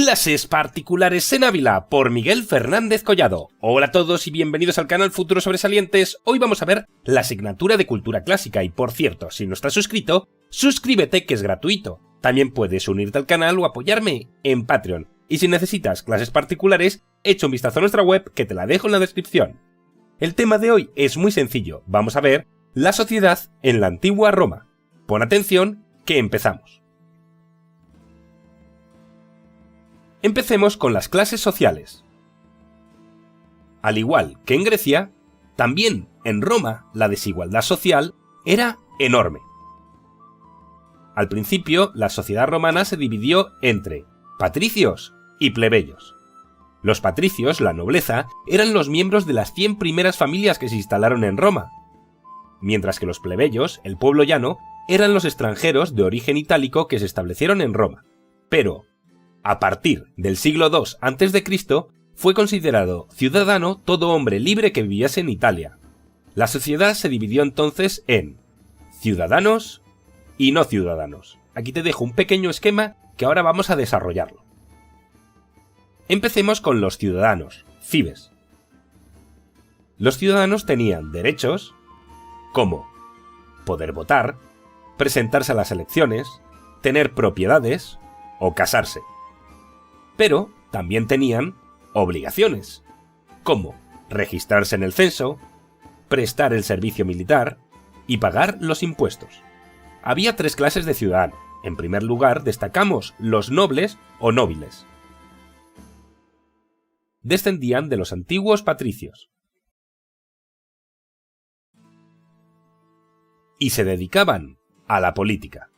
Clases particulares en Ávila por Miguel Fernández Collado. Hola a todos y bienvenidos al canal Futuros Sobresalientes. Hoy vamos a ver la asignatura de Cultura Clásica y, por cierto, si no estás suscrito, suscríbete, que es gratuito. También puedes unirte al canal o apoyarme en Patreon. Y si necesitas clases particulares, echa un vistazo a nuestra web, que te la dejo en la descripción. El tema de hoy es muy sencillo. Vamos a ver la sociedad en la antigua Roma. Pon atención, que empezamos. Empecemos con las clases sociales. Al igual que en Grecia, también en Roma la desigualdad social era enorme. Al principio, la sociedad romana se dividió entre patricios y plebeyos. Los patricios, la nobleza, eran los miembros de las 100 primeras familias que se instalaron en Roma, mientras que los plebeyos, el pueblo llano, eran los extranjeros de origen itálico que se establecieron en Roma. Pero a partir del siglo II a.C., fue considerado ciudadano todo hombre libre que viviese en Italia. La sociedad se dividió entonces en ciudadanos y no ciudadanos. Aquí te dejo un pequeño esquema que ahora vamos a desarrollarlo. Empecemos con los ciudadanos, cibes. Los ciudadanos tenían derechos como poder votar, presentarse a las elecciones, tener propiedades o casarse. Pero también tenían obligaciones, como registrarse en el censo, prestar el servicio militar y pagar los impuestos. Había 3 clases de ciudadano. En primer lugar, destacamos los nobles o nóbiles. Descendían de los antiguos patricios y se dedicaban a la política.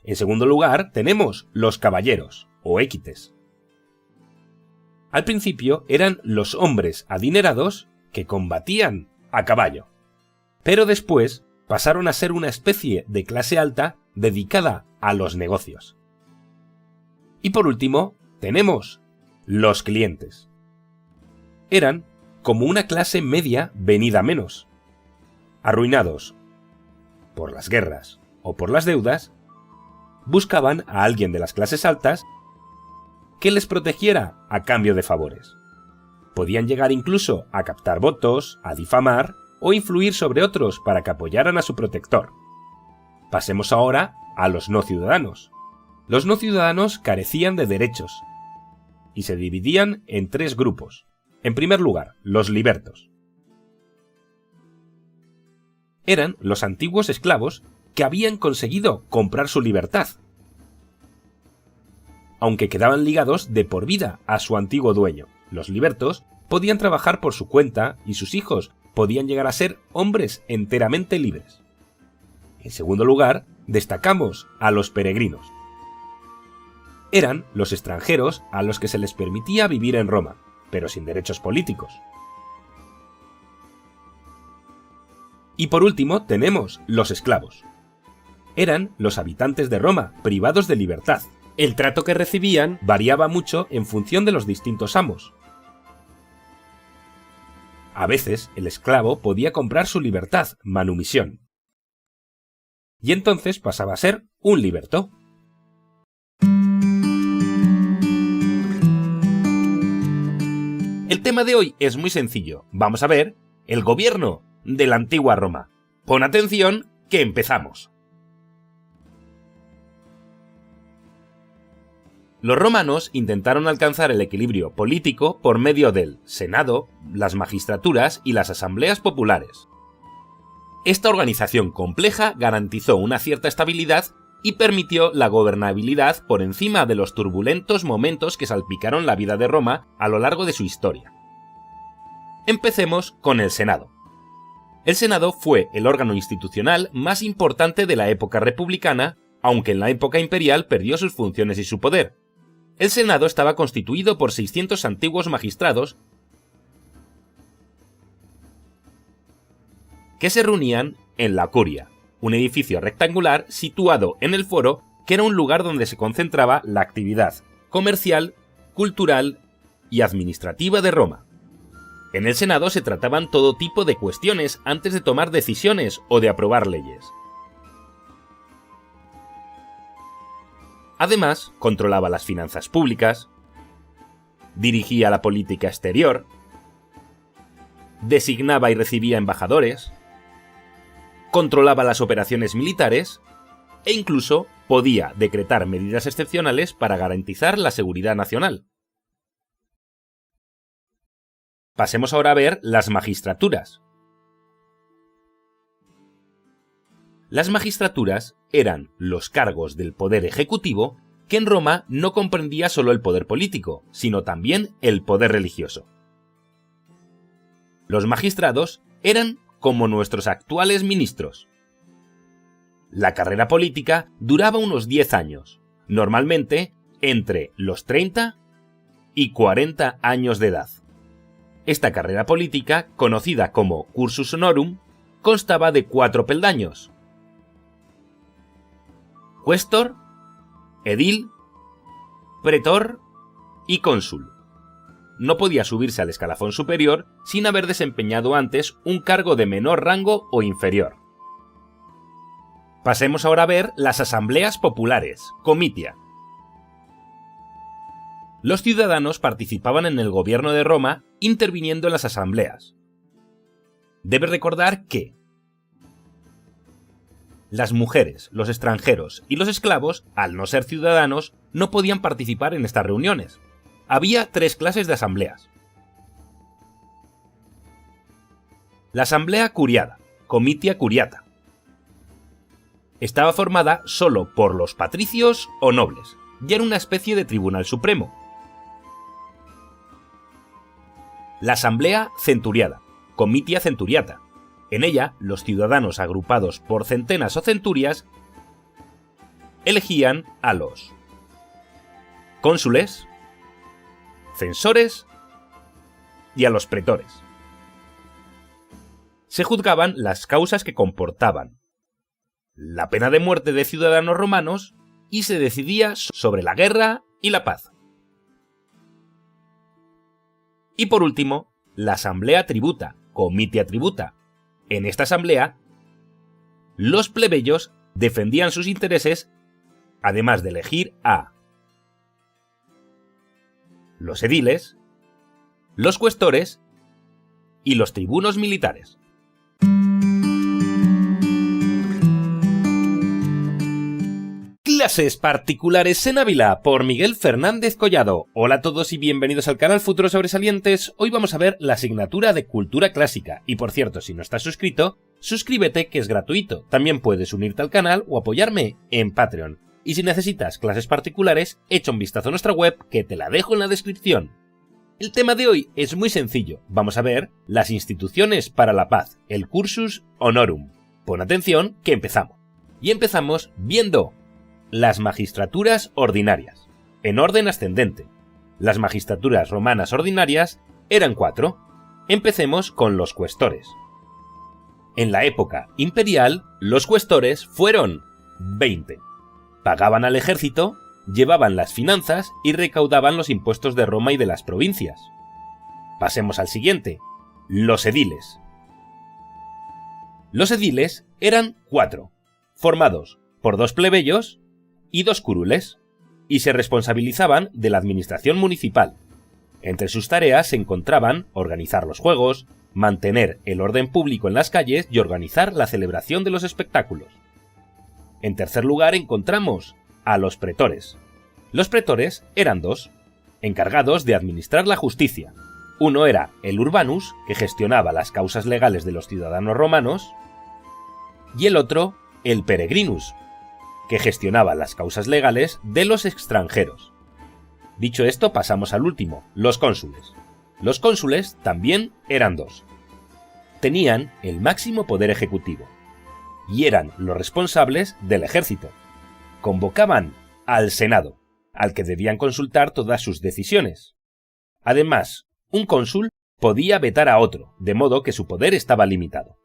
En segundo lugar, tenemos los caballeros, o equites. Al principio eran los hombres adinerados que combatían a caballo, pero después pasaron a ser una especie de clase alta dedicada a los negocios. Y por último, tenemos los clientes. Eran como una clase media venida menos. Arruinados por las guerras o por las deudas, buscaban a alguien de las clases altas que les protegiera a cambio de favores. Podían llegar incluso a captar votos, a difamar o influir sobre otros para que apoyaran a su protector. Pasemos ahora a los no ciudadanos. Los no ciudadanos carecían de derechos y se dividían en 3 grupos. En primer lugar, los libertos. Eran los antiguos esclavos que habían conseguido comprar su libertad, aunque quedaban ligados de por vida a su antiguo dueño. Los libertos podían trabajar por su cuenta y sus hijos podían llegar a ser hombres enteramente libres. En segundo lugar, destacamos a los peregrinos. Eran los extranjeros a los que se les permitía vivir en Roma, pero sin derechos políticos. Y por último tenemos los esclavos. Eran los habitantes de Roma, privados de libertad. El trato que recibían variaba mucho en función de los distintos amos. A veces el esclavo podía comprar su libertad, manumisión, y entonces pasaba a ser un liberto. El tema de hoy es muy sencillo. Vamos a ver el gobierno de la antigua Roma. Pon atención, que empezamos. Los romanos intentaron alcanzar el equilibrio político por medio del Senado, las magistraturas y las asambleas populares. Esta organización compleja garantizó una cierta estabilidad y permitió la gobernabilidad por encima de los turbulentos momentos que salpicaron la vida de Roma a lo largo de su historia. Empecemos con el Senado. El Senado fue el órgano institucional más importante de la época republicana, aunque en la época imperial perdió sus funciones y su poder. El Senado estaba constituido por 600 antiguos magistrados que se reunían en la Curia, un edificio rectangular situado en el Foro, que era un lugar donde se concentraba la actividad comercial, cultural y administrativa de Roma. En el Senado se trataban todo tipo de cuestiones antes de tomar decisiones o de aprobar leyes. Además, controlaba las finanzas públicas, dirigía la política exterior, designaba y recibía embajadores, controlaba las operaciones militares e incluso podía decretar medidas excepcionales para garantizar la seguridad nacional. Pasemos ahora a ver las magistraturas. Las magistraturas eran los cargos del poder ejecutivo que en Roma no comprendía solo el poder político, sino también el poder religioso. Los magistrados eran como nuestros actuales ministros. La carrera política duraba unos 10 años, normalmente entre los 30 y 40 años de edad. Esta carrera política, conocida como cursus honorum, constaba de 4 peldaños: cuestor, edil, pretor y cónsul. No podía subirse al escalafón superior sin haber desempeñado antes un cargo de menor rango o inferior. Pasemos ahora a ver las asambleas populares, comitia. Los ciudadanos participaban en el gobierno de Roma interviniendo en las asambleas. Debe recordar que las mujeres, los extranjeros y los esclavos, al no ser ciudadanos, no podían participar en estas reuniones. Había 3 clases de asambleas. La asamblea curiada, comitia curiata. Estaba formada solo por los patricios o nobles, y era una especie de tribunal supremo. La asamblea centuriada, comitia centuriata. En ella, los ciudadanos agrupados por centenas o centurias elegían a los cónsules, censores y a los pretores. Se juzgaban las causas que comportaban la pena de muerte de ciudadanos romanos y se decidía sobre la guerra y la paz. Y por último, la asamblea tributa, comitia tributa. En esta asamblea, los plebeyos defendían sus intereses, además de elegir a los ediles, los cuestores y los tribunos militares. Clases particulares en Ávila por Miguel Fernández Collado. Hola a todos y bienvenidos al canal Futuros Sobresalientes. Hoy vamos a ver la asignatura de Cultura Clásica. Y por cierto, si no estás suscrito, suscríbete que es gratuito. También puedes unirte al canal o apoyarme en Patreon. Y si necesitas clases particulares, echa un vistazo a nuestra web que te la dejo en la descripción. El tema de hoy es muy sencillo. Vamos a ver las instituciones para la paz, el cursus honorum. Pon atención que empezamos. Y empezamos viendo las magistraturas ordinarias, en orden ascendente. Las magistraturas romanas ordinarias eran 4. Empecemos con los cuestores. En la época imperial, los cuestores fueron 20. Pagaban al ejército, llevaban las finanzas y recaudaban los impuestos de Roma y de las provincias. Pasemos al siguiente, los ediles. Los ediles eran 4, formados por 2 plebeyos y 2 curules, y se responsabilizaban de la administración municipal. Entre sus tareas se encontraban organizar los juegos, mantener el orden público en las calles y organizar la celebración de los espectáculos. En tercer lugar encontramos a los pretores. Los pretores eran 2, encargados de administrar la justicia. Uno era el urbanus, que gestionaba las causas legales de los ciudadanos romanos, y el otro, el peregrinus, que gestionaba las causas legales de los extranjeros. Dicho esto, pasamos al último, los cónsules. Los cónsules también eran 2. Tenían el máximo poder ejecutivo y eran los responsables del ejército. Convocaban al Senado, al que debían consultar todas sus decisiones. Además, un cónsul podía vetar a otro, de modo que su poder estaba limitado.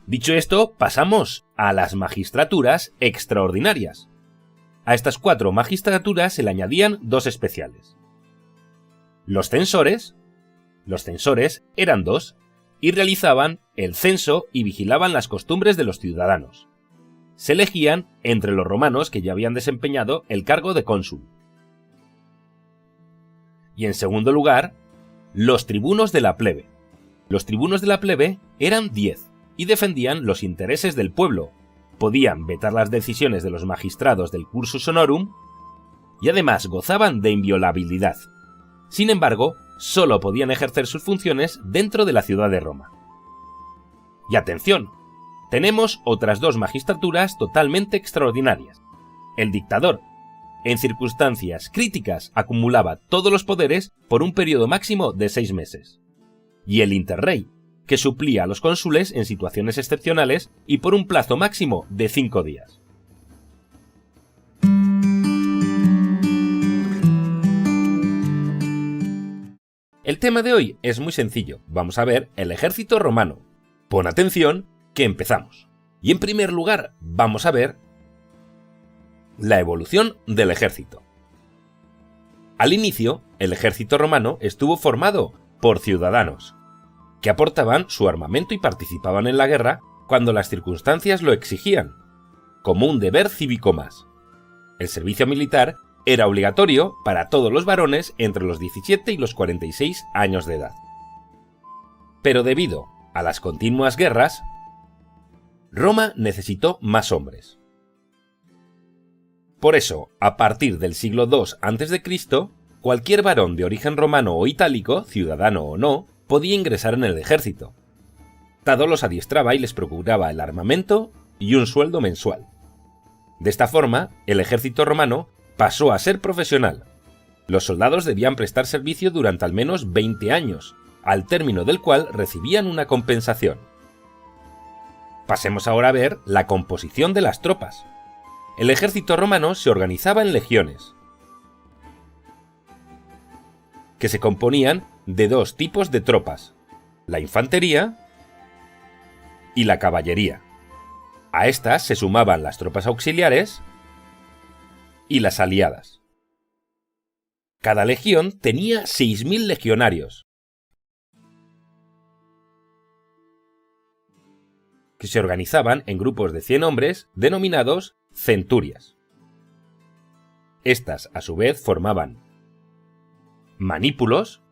Dicho esto, pasamos a las magistraturas extraordinarias. A estas 4 magistraturas se le añadían 2 especiales. Los censores eran 2 y realizaban el censo y vigilaban las costumbres de los ciudadanos. se elegían entre los romanos que ya habían desempeñado el cargo de cónsul. Y en segundo lugar, los tribunos de la plebe. Los tribunos de la plebe eran 10 y defendían los intereses del pueblo. Podían vetar las decisiones de los magistrados del cursus honorum y además gozaban de inviolabilidad. Sin embargo, solo podían ejercer sus funciones dentro de la ciudad de Roma. Y atención, tenemos otras dos magistraturas totalmente extraordinarias. El dictador, en circunstancias críticas, acumulaba todos los poderes por un periodo máximo de 6 meses. Y el interrey, que suplía a los cónsules en situaciones excepcionales y por un plazo máximo de 5 días. El tema de hoy es muy sencillo. Vamos a ver el ejército romano. Pon atención, que empezamos. Y en primer lugar, vamos a ver la evolución del ejército. Al inicio, el ejército romano estuvo formado por ciudadanos, que aportaban su armamento y participaban en la guerra cuando las circunstancias lo exigían, como un deber cívico más. El servicio militar era obligatorio para todos los varones entre los 17 y los 46 años de edad. Pero debido a las continuas guerras, Roma necesitó más hombres. Por eso, a partir del siglo II a.C., cualquier varón de origen romano o itálico, ciudadano o no, podía ingresar en el ejército. Estado los adiestraba y les procuraba el armamento y un sueldo mensual. De esta forma, el ejército romano pasó a ser profesional. Los soldados debían prestar servicio durante al menos 20 años, al término del cual recibían una compensación. Pasemos ahora a ver la composición de las tropas. El ejército romano se organizaba en legiones, que se componían de dos tipos de tropas, la infantería y la caballería. A estas se sumaban las tropas auxiliares y las aliadas. Cada legión tenía 6.000 legionarios, que se organizaban en grupos de 100 hombres denominados centurias. Estas, a su vez, formaban manípulos,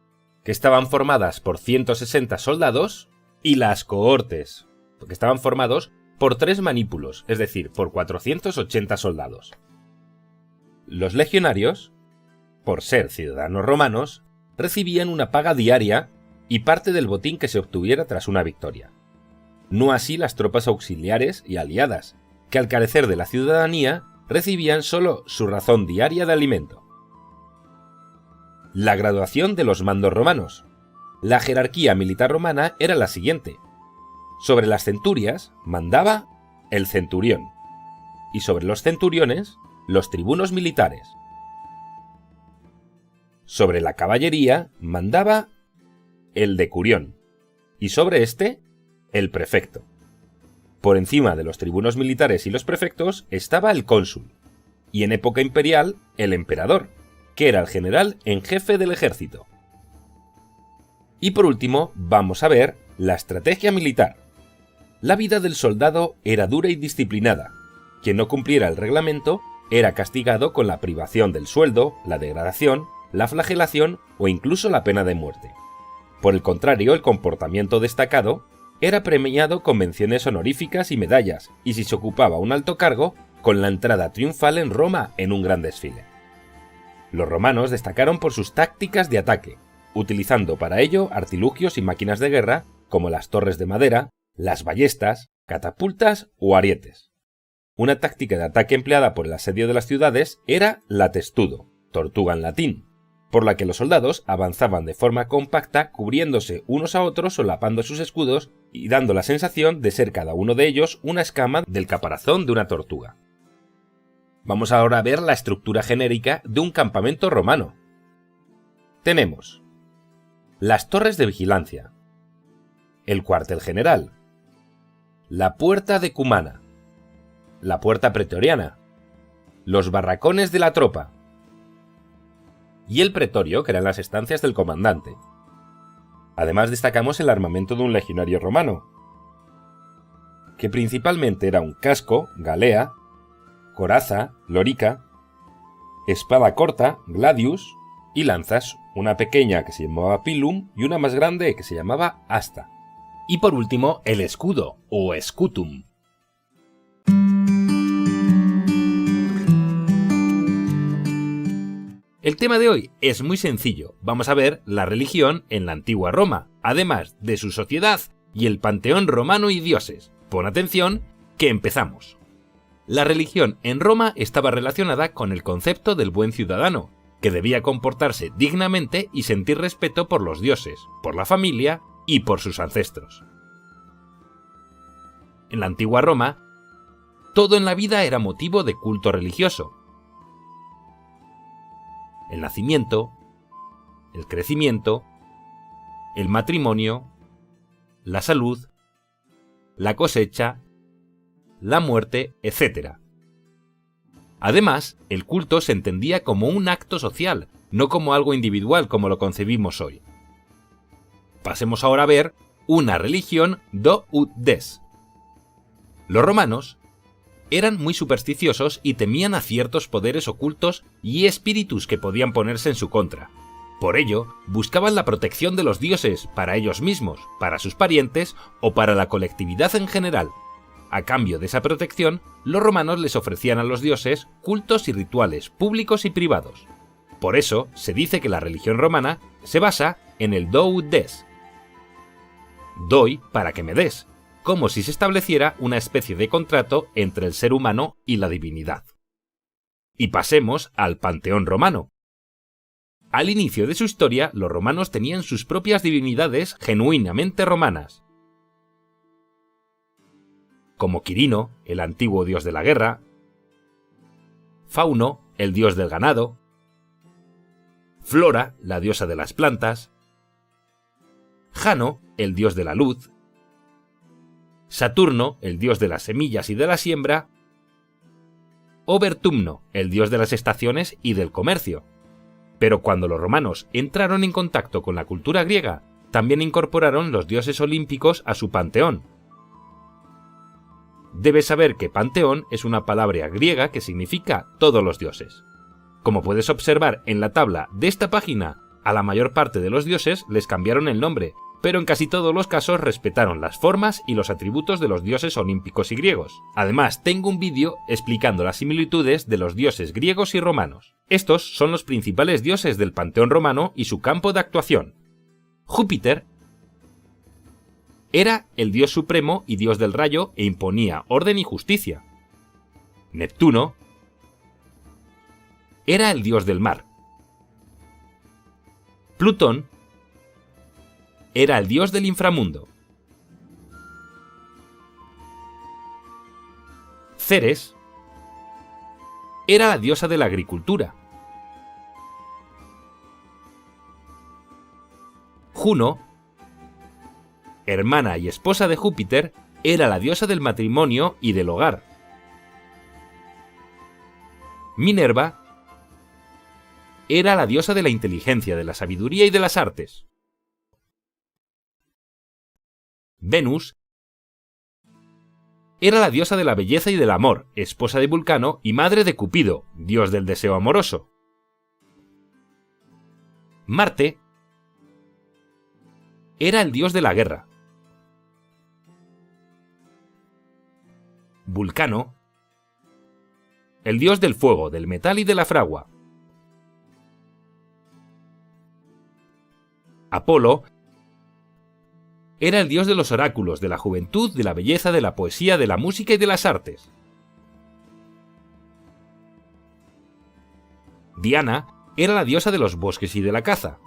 que estaban formadas por 160 soldados, y las cohortes, que estaban formados por 3 manípulos, es decir, por 480 soldados. Los legionarios, por ser ciudadanos romanos, recibían una paga diaria y parte del botín que se obtuviera tras una victoria. No así las tropas auxiliares y aliadas, que al carecer de la ciudadanía recibían solo su razón diaria de alimento. La graduación de los mandos romanos. La jerarquía militar romana era la siguiente. Sobre las centurias mandaba el centurión, y sobre los centuriones, los tribunos militares. Sobre la caballería mandaba el decurión, y sobre este, el prefecto. Por encima de los tribunos militares y los prefectos estaba el cónsul, y en época imperial, el emperador, que era el general en jefe del ejército. Y por último, vamos a ver la estrategia militar. La vida del soldado era dura y disciplinada. Quien no cumpliera el reglamento era castigado con la privación del sueldo, la degradación, la flagelación o incluso la pena de muerte. Por el contrario, el comportamiento destacado era premiado con menciones honoríficas y medallas, y si se ocupaba un alto cargo, con la entrada triunfal en Roma en un gran desfile. Los romanos destacaron por sus tácticas de ataque, utilizando para ello artilugios y máquinas de guerra como las torres de madera, las ballestas, catapultas o arietes. Una táctica de ataque empleada por el asedio de las ciudades era la testudo, tortuga en latín, por la que los soldados avanzaban de forma compacta cubriéndose unos a otros, solapando sus escudos y dando la sensación de ser cada uno de ellos una escama del caparazón de una tortuga. Vamos ahora a ver la estructura genérica de un campamento romano. Tenemos las torres de vigilancia, el cuartel general, la puerta decumana, la puerta pretoriana, los barracones de la tropa y el pretorio, que eran las estancias del comandante. Además destacamos el armamento de un legionario romano. que principalmente era un casco, galea, coraza, lorica, espada corta, gladius, y lanzas, una pequeña que se llamaba pilum y una más grande que se llamaba asta. Y por último, el escudo, o scutum. El tema de hoy es muy sencillo. Vamos a ver la religión en la antigua Roma, además de su sociedad y el panteón romano y dioses. Pon atención, que empezamos. La religión en Roma estaba relacionada con el concepto del buen ciudadano, que debía comportarse dignamente y sentir respeto por los dioses, por la familia y por sus ancestros. En la antigua Roma, todo en la vida era motivo de culto religioso. El nacimiento, el crecimiento, el matrimonio, la salud, la cosecha, la muerte, etc. Además, el culto se entendía como un acto social, no como algo individual como lo concebimos hoy. Pasemos ahora a ver una religión do ut des. Los romanos eran muy supersticiosos y temían a ciertos poderes ocultos y espíritus que podían ponerse en su contra. Por ello, buscaban la protección de los dioses para ellos mismos, para sus parientes o para la colectividad en general. A cambio de esa protección, los romanos les ofrecían a los dioses cultos y rituales públicos y privados. Por eso, se dice que la religión romana se basa en el do ut des. Doy para que me des, como si se estableciera una especie de contrato entre el ser humano y la divinidad. Y pasemos al panteón romano. Al inicio de su historia, los romanos tenían sus propias divinidades genuinamente romanas, como Quirino, el antiguo dios de la guerra, Fauno, el dios del ganado, Flora, la diosa de las plantas, Jano, el dios de la luz, Saturno, el dios de las semillas y de la siembra, o Vertumno, el dios de las estaciones y del comercio. Pero cuando los romanos entraron en contacto con la cultura griega, también incorporaron los dioses olímpicos a su panteón. Debes saber que panteón es una palabra griega que significa todos los dioses. Como puedes observar en la tabla de esta página, a la mayor parte de los dioses les cambiaron el nombre, pero en casi todos los casos respetaron las formas y los atributos de los dioses olímpicos y griegos. Además, tengo un vídeo explicando las similitudes de los dioses griegos y romanos. Estos son los principales dioses del panteón romano y su campo de actuación. Júpiter era el dios supremo y dios del rayo e imponía orden y justicia. Neptuno era el dios del mar. Plutón era el dios del inframundo. Ceres era la diosa de la agricultura. Juno, hermana y esposa de Júpiter, era la diosa del matrimonio y del hogar. Minerva era la diosa de la inteligencia, de la sabiduría y de las artes. Venus era la diosa de la belleza y del amor, esposa de Vulcano y madre de Cupido, dios del deseo amoroso. Marte era el dios de la guerra. Vulcano, el dios del fuego, del metal y de la fragua. Apolo era el dios de los oráculos, de la juventud, de la belleza, de la poesía, de la música y de las artes. Diana era la diosa de los bosques y de la caza.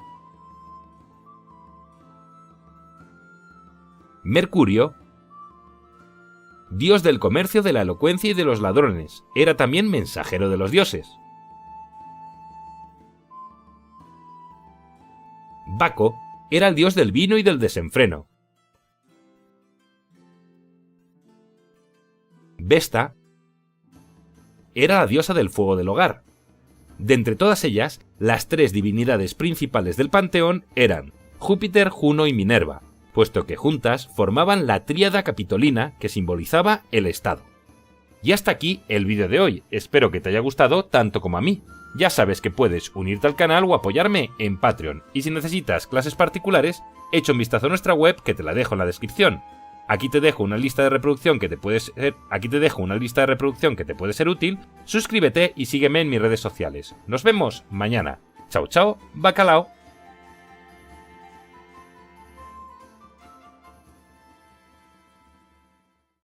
Mercurio, dios del comercio, de la elocuencia y de los ladrones, era también mensajero de los dioses. Baco era el dios del vino y del desenfreno. Vesta era la diosa del fuego del hogar. De entre todas ellas, las tres divinidades principales del panteón eran Júpiter, Juno y Minerva, puesto que juntas formaban la tríada capitolina que simbolizaba el Estado. Y hasta aquí el vídeo de hoy, espero que te haya gustado tanto como a mí. Ya sabes que puedes unirte al canal o apoyarme en Patreon, y si necesitas clases particulares, echa un vistazo a nuestra web que te la dejo en la descripción. Aquí te dejo una lista de reproducción que te puede ser útil, suscríbete y sígueme en mis redes sociales. Nos vemos mañana. Chao, chao, bacalao.